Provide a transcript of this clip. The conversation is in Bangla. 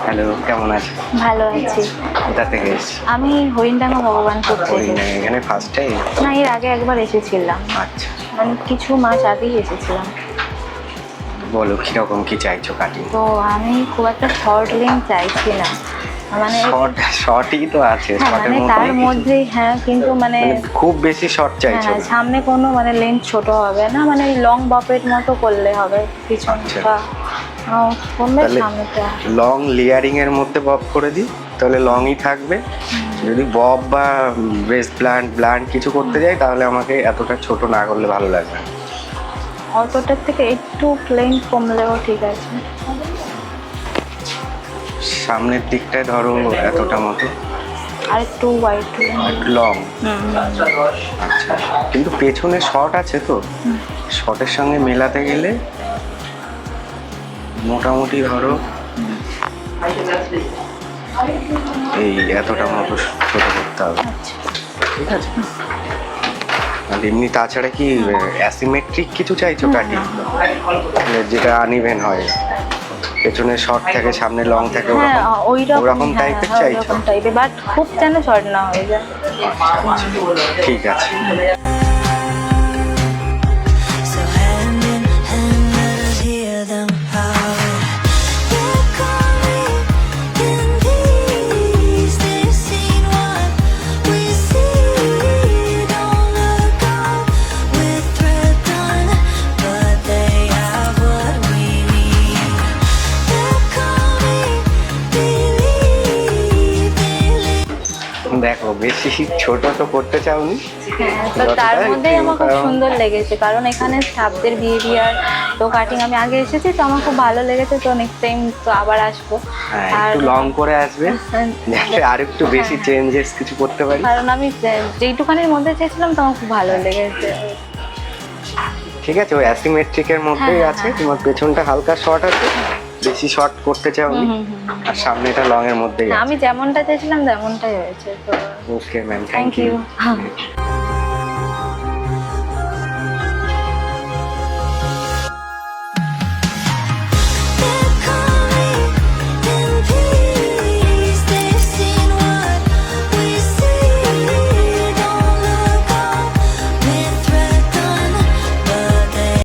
হ্যালো, কেমন আছেন? ভালো আছি। কোথা থেকে এসেছেন? আমি হরিণডাঙ্গা ভগবানপুর থেকে। এখানে ফার্স্ট টাইম? না, এর আগে একবার এসেছিলাম, আচ্ছা, মানে কিছু মাস আগেই এসেছিলাম। বলো কিরকম কি চাইছো কাটিং? তো আমি খুব একটা শর্ট লেন্থ চাইছি না, মানে শর্টই তো আছে, হ্যাঁ, শর্টের মানে তার মধ্যেই হ্যাঁ, কিন্তু মানে খুব বেশি শর্ট চাইছো? হ্যাঁ, সামনে কোনো মানে লেন্থ ছোট হবে না, মানে লং বপের মতো করলে হবে পিছনটা কমবে, সামনেটা লং লেয়ারিং এর মধ্যে বব করে দিই, তাহলে লংই থাকবে। যদি বব বা ব্রেস্ট ব্লান্ট কিছু করতে যাই তাহলে আমাকে এতটা ছোট না করলে ভালো লাগবে না। অতটার থেকে একটু লেন্থ কমলেও ঠিক আছে। সামনের দিকটায় ধরো এতটা মতো, আর একটু হোয়াইট লং। আচ্ছা, কিন্তু পেছনে শর্ট আছে তো, শর্টের সঙ্গে মেলাতে গেলে মোটামুটি ধরো এই এতটা মতো ছোট করতে হবে, ঠিক আছে? আর এমনি তাছাড়া কি অ্যাসিমেট্রিক কিছু চাইছো কাটিং, যেটা আনইভেন হয়, পেছনে শর্ট থাকে সামনে লং থাকে, ওরকম টাইপের চাইছো? বাট খুব যেন শর্ট না হয়ে যায়। ঠিক আছে। দেখো, বেশি ছোট তো করতে চাওনি। হ্যাঁ, তো তার মধ্যেই আমার খুব সুন্দর লেগেছে, কারণ এখানে স্টাফদের বিহেভিয়ার তো কাটিং আমি আগে এসেছি, তো আমার খুব ভালো লেগেছে। তো নেক্সট টাইম তো আবার আসবো। আর একটু লং করে আসবে, যাতে আর একটু বেশি চেঞ্জেস কিছু করতে পারি, কারণ আমি যেইটুখানির মধ্যে চেয়েছিলাম তো আমার খুব ভালো লেগেছে। ঠিক আছে? ওই অ্যাসিমেট্রিকের মধ্যেই আছে, তোমার পেছনটা হালকা শর্ট আছে, বেশি শর্ট করতে চাওনি, আর সামনেটা লং এর মধ্যেই আছে। আমি যেমনটা চেয়েছিলাম তেমনটাই হয়েছে। তো ওকে ম্যাম, থ্যাংক ইউ।